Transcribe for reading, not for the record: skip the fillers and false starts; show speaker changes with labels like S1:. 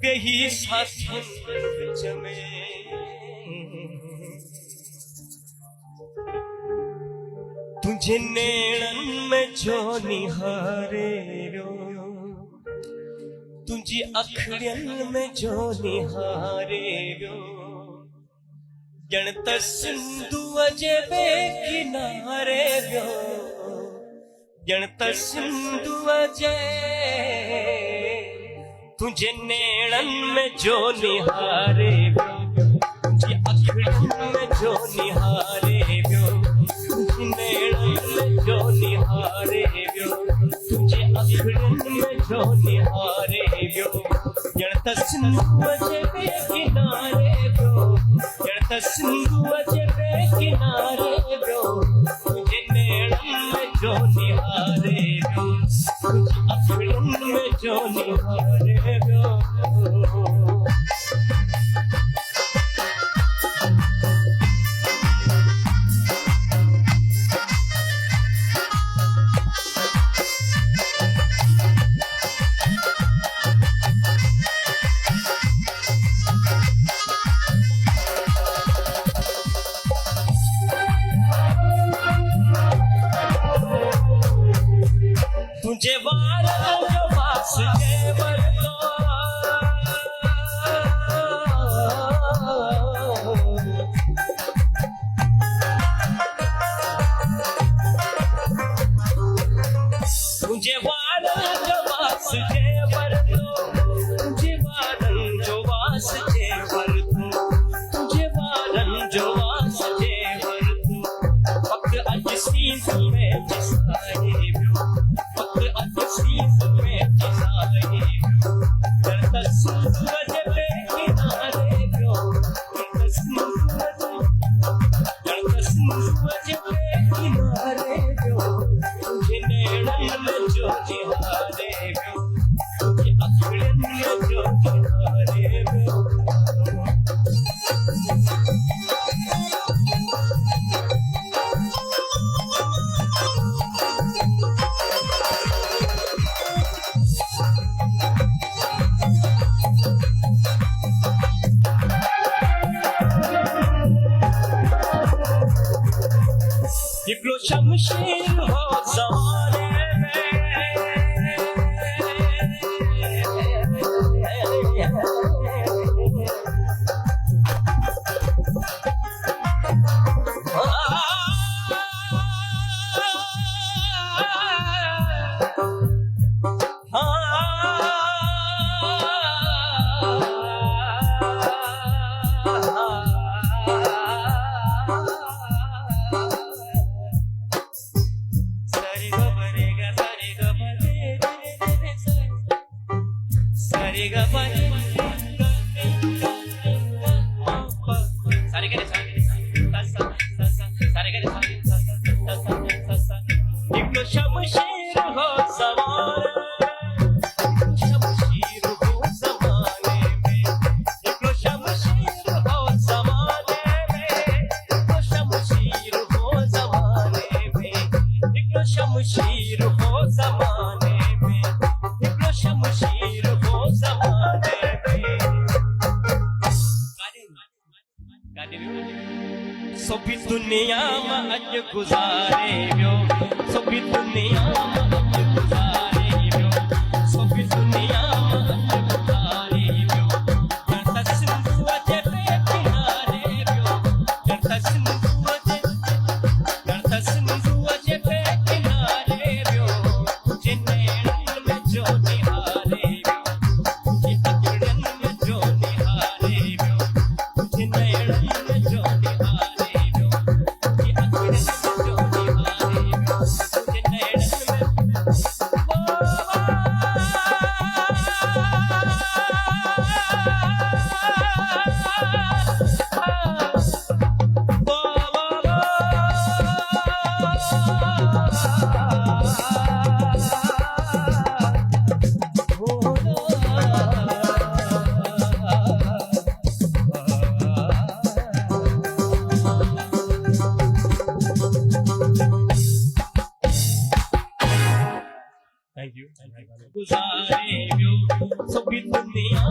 S1: गई साथन विच में तुझे नेणन में जो निहारे रो, तुझी अखड़ियन में जो निहारे रो, जन त सिंधु अजे बे किनारे रो, जन त सिंधु अजे तुझे नेणन में जो निहारे रो, तुझी अखड़ियन में जो निहारे रो, तुझे नेणन में जो निहारे रो, तुझे अखड़ियन में जो निहारे रो, जन त सिंधु अजे बे किनारे रो, जन त सिंधु अजे बे किनारे रो, तुझे नेणन में जो निहारे रो, तुझे अखड़ियन में जो निहारे रो। तुझे वाला जो पास जेवर दो, तुझे वाला जो पास जेवर दो, तुझे वालन जो वास जेवर दो, तुझे वालन जो वास जेवर दो, वक्त अज सीन में जिसाए निकलो शमशीर हो ज़माने में, शमशीर हो ज़माने में, शमशीर हो ज़माने में, निकलो शमशीर हो ज़माने में, निकलो शमशीर हो ज़माने में, निकलो शमशीर हो ज़माने में, निकलो शमशीर हो ज़माने में। सोभी दुनिया में अज गुजारे वियो, सोभी दुनिया में अज गुजारे वियो, सोभी दुनिया में अज गुजारे वियो, जन त सिंधु अजे बे किनारे वियो, जन त सिंधु अजे, जन त सिंधु अजे बे किनारे वियो, तुझे नेणन में जो निहारे वियो, तुझे अखड़ियन में जो निहारे वियो, तुझे नेणन में जो निहारे वियो, तुझे अखड़ियन में जो निहारे वियो, तुझे नेणन Thank you. गुजारे व्यो सभी दुनिया